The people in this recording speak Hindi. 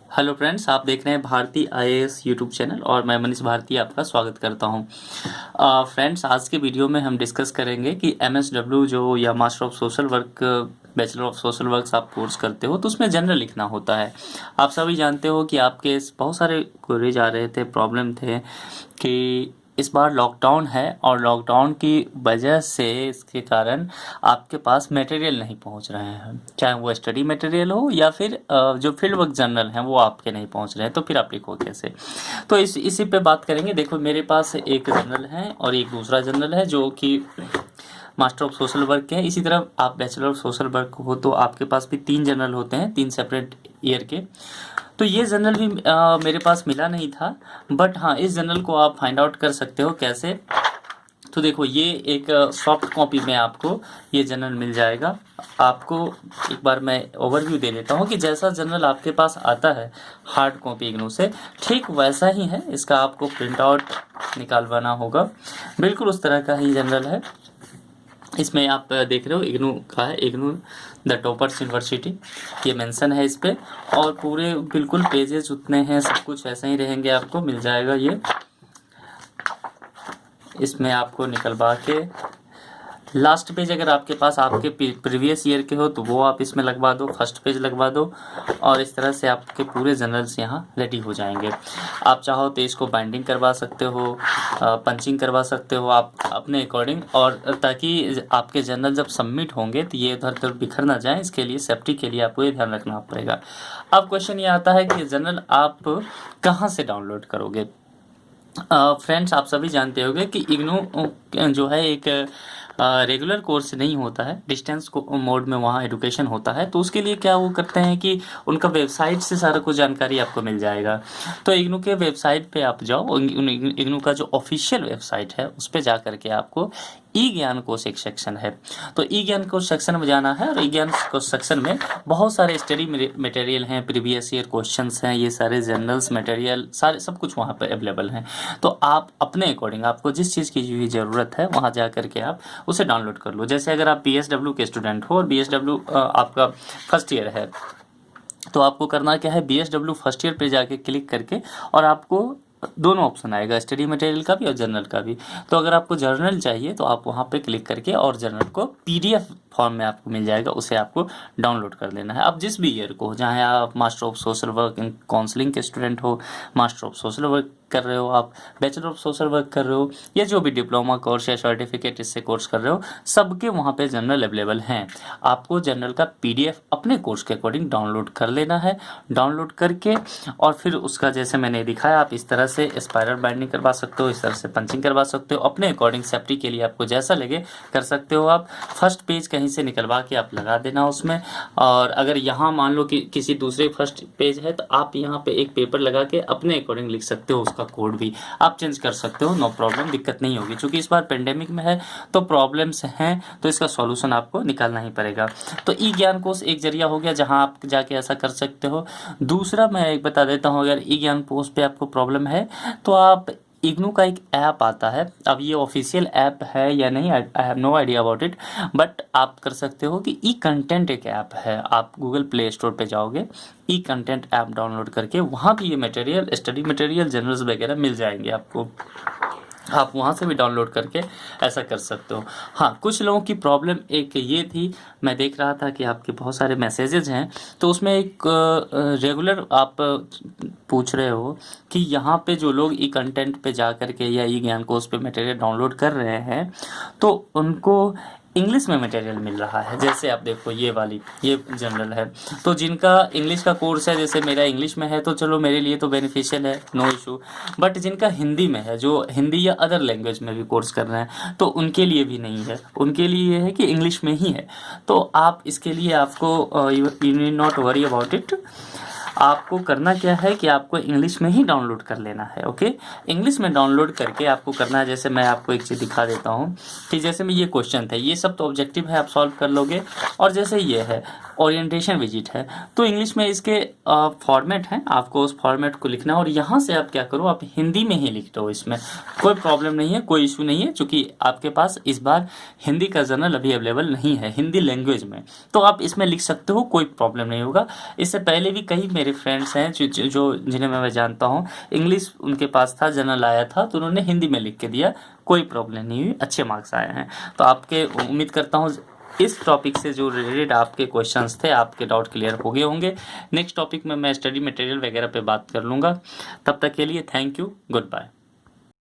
हेलो फ्रेंड्स, आप देख रहे हैं भारती आईएएस यूट्यूब चैनल और मैं मनीष भारती आपका स्वागत करता हूं। फ्रेंड्स, आज के वीडियो में हम डिस्कस करेंगे कि एमएसडब्ल्यू जो या master of social work, bachelor of social works आप कोर्स करते हो तो उसमें जनरल लिखना होता है। आप सभी जानते हो कि आपके बहुत सारे क्वेरीज आ रहे थे, प्रॉब्लम थे कि इस बार लॉकडाउन है और लॉकडाउन की वजह से इसके कारण आपके पास मटेरियल नहीं पहुंच रहे हैं, चाहे वो स्टडी मटेरियल हो या फिर जो फील्ड वर्क जर्नल हैं वो आपके नहीं पहुंच रहे हैं, तो फिर आप लिखो कैसे। तो इसी पे बात करेंगे। देखो, मेरे पास एक जर्नल है और एक दूसरा जर्नल है जो कि मास्टर ऑफ सोशल वर्क के हैं। इसी तरह आप बैचलर ऑफ सोशल वर्क हो तो आपके पास भी 3 जर्नल होते हैं, 3 सेपरेट ईयर के। तो ये जर्नल भी मेरे पास मिला नहीं था, बट हाँ, इस जर्नल को आप फाइंड आउट कर सकते हो कैसे। तो देखो, ये एक सॉफ्ट कॉपी में आपको ये जर्नल मिल जाएगा। आपको एक बार मैं ओवरव्यू दे देता हूँ कि जैसा जर्नल आपके पास आता है हार्ड कॉपी इग्नू से, ठीक वैसा ही है। इसका आपको प्रिंट आउट निकालवाना होगा। बिल्कुल उस तरह का ही जर्नल है। इसमें आप देख रहे हो इग्नू का है, इग्नू द टॉपर्स यूनिवर्सिटी, ये मेंशन है इस पे। और पूरे बिल्कुल पेजेस उतने हैं, सब कुछ ऐसे ही रहेंगे, आपको मिल जाएगा ये। इसमें आपको निकलवा के लास्ट पेज अगर आपके पास आपके प्रीवियस ईयर के हो तो वो आप इसमें लगवा दो, फर्स्ट पेज लगवा दो, और इस तरह से आपके पूरे जर्नल्स यहाँ रेडी हो जाएंगे। आप चाहो तो इसको बाइंडिंग करवा सकते हो, पंचिंग करवा सकते हो आप अपने अकॉर्डिंग, और ताकि आपके जर्नल जब सबमिट होंगे तो ये इधर उधर बिखर ना जाए, इसके लिए सेफ्टी के लिए आपको ये ध्यान रखना पड़ेगा। अब क्वेश्चन ये आता है कि जर्नल आप कहाँ से डाउनलोड करोगे। फ्रेंड्स, आप सभी जानते होंगे कि इग्नू जो है एक रेगुलर कोर्स नहीं होता है, डिस्टेंस मोड में वहाँ एडुकेशन होता है। तो उसके लिए क्या वो करते हैं कि उनका वेबसाइट से सारा कुछ जानकारी आपको मिल जाएगा। तो इग्नू के वेबसाइट पे आप जाओ, इग्नू का जो ऑफिशियल वेबसाइट है उस पर जा करके आपको ई ज्ञान कोर्स एक सेक्शन है, तो ई ज्ञान कोर्स सेक्शन में जाना है। और ई ज्ञान कोर्स सेक्शन में बहुत सारे स्टडी मटेरियल हैं, प्रीवियस ईयर क्वेश्चंस हैं, ये सारे जर्नल्स मटेरियल सारे सब कुछ वहाँ पे अवेलेबल हैं। तो आप अपने अकॉर्डिंग आपको जिस चीज़ की भी ज़रूरत है वहाँ जा करके आप उसे डाउनलोड कर लो। जैसे अगर आप बीएसडब्ल्यू के स्टूडेंट हो और बीएसडब्ल्यू आपका फर्स्ट ईयर है, तो आपको करना क्या है, बीएसडब्ल्यू फर्स्ट ईयर पे जाके क्लिक करके, और आपको दोनों ऑप्शन आएगा, स्टडी मटेरियल का भी और जर्नल का भी। तो अगर आपको जर्नल चाहिए तो आप वहाँ पे क्लिक करके, और जर्नल को पीडीएफ फॉर्म में आपको मिल जाएगा, उसे आपको डाउनलोड कर लेना है। आप जिस भी ईयर को, चाहे आप master of social work in counselling के स्टूडेंट हो, मास्टर ऑफ सोशल वर्क कर रहे हो, आप बैचलर ऑफ सोशल वर्क कर रहे हो, या जो भी डिप्लोमा कोर्स या सर्टिफिकेट इससे कोर्स कर रहे हो, सबके वहाँ पे जर्नल अवेलेबल हैं। आपको जर्नल का पीडीएफ अपने कोर्स के अकॉर्डिंग डाउनलोड कर लेना है। डाउनलोड करके और फिर उसका जैसे मैंने दिखाया, आप इस तरह से स्पाइरल बाइंडिंग करवा सकते हो, इस तरह से पंचिंग करवा सकते हो, अपने अकॉर्डिंग सेफ्टी के लिए आपको जैसा लगे कर सकते हो। आप फर्स्ट पेज कहीं से निकलवा के आप लगा देना उसमें। और अगर यहाँ मान लो कि किसी दूसरे फर्स्ट पेज है तो आप यहाँ पे एक पेपर लगा के अपने अकॉर्डिंग लिख सकते हो, उसका कोड भी आप चेंज कर सकते हो, नो प्रॉब्लम, दिक्कत नहीं होगी। क्योंकि इस बार पेंडेमिक में है तो प्रॉब्लम्स हैं, तो इसका सॉल्यूशन आपको निकालना ही पड़ेगा। तो ई ज्ञान कोर्स एक जरिया हो गया जहां आप जाके ऐसा कर सकते हो। दूसरा मैं एक बता देता हूं, अगर ई ज्ञान कोर्स पे आपको प्रॉब्लम है तो आप इग्नू का एक ऐप आता है। अब ये ऑफिशियल ऐप है या नहीं, I have no idea about it, but आप कर सकते हो कि ई कंटेंट एक ऐप है। आप गूगल प्ले स्टोर पे जाओगे, ई कंटेंट ऐप डाउनलोड करके वहाँ भी ये मटेरियल, स्टडी मटेरियल, जर्नल्स वगैरह मिल जाएंगे आपको। आप वहाँ से भी डाउनलोड करके ऐसा कर सकते हो। हाँ, कुछ लोगों की प्रॉब्लम एक ये थी, मैं देख रहा था कि आपके बहुत सारे मैसेजेस हैं, तो उसमें एक रेगुलर आप पूछ रहे हो कि यहाँ पे जो लोग ई कंटेंट पे जा करके या ई ज्ञान कोर्स पे मटेरियल डाउनलोड कर रहे हैं तो उनको इंग्लिश में मटेरियल मिल रहा है। जैसे आप देखो, ये जनरल है, तो जिनका इंग्लिश का कोर्स है, जैसे मेरा इंग्लिश में है तो चलो मेरे लिए तो बेनिफिशियल है, नो इशू। बट जिनका हिंदी में है, जो हिंदी या अदर लैंग्वेज में भी कोर्स कर रहे हैं, तो उनके लिए भी नहीं है। उनके लिए ये है कि इंग्लिश में ही है। तो आप इसके लिए आपको you need not worry about it. आपको करना क्या है कि आपको इंग्लिश में ही डाउनलोड कर लेना है। ओके, इंग्लिश में डाउनलोड करके आपको करना है, जैसे मैं आपको एक चीज़ दिखा देता हूँ कि जैसे में ये क्वेश्चन थे, ये सब तो ऑब्जेक्टिव है, आप सॉल्व कर लोगे। और जैसे ये है ओरिएंटेशन विजिट है, तो इंग्लिश में इसके फॉर्मेट हैं, आपको उस फॉर्मेट को लिखना है। और यहाँ से आप क्या करो, आप हिंदी में ही लिख दो, इसमें कोई प्रॉब्लम नहीं है, कोई इशू नहीं है, क्योंकि आपके पास इस बार हिंदी का जर्नल अभी अवेलेबल नहीं है हिंदी लैंग्वेज में, तो आप इसमें लिख सकते हो, कोई प्रॉब्लम नहीं होगा। इससे पहले भी कई मेरे मेरे फ्रेंड्स हैं जो जिन्हें मैं जानता हूँ, इंग्लिश उनके पास था, जनरल आया था तो उन्होंने हिंदी में लिख के दिया, कोई प्रॉब्लम नहीं हुई, अच्छे मार्क्स आए हैं। तो आपके उम्मीद करता हूँ इस टॉपिक से जो रिलेटेड आपके क्वेश्चंस थे, आपके डाउट क्लियर हो गए होंगे। नेक्स्ट टॉपिक में मैं स्टडी मटेरियल वगैरह पे बात कर लूँगा। तब तक के लिए थैंक यू, गुड बाय।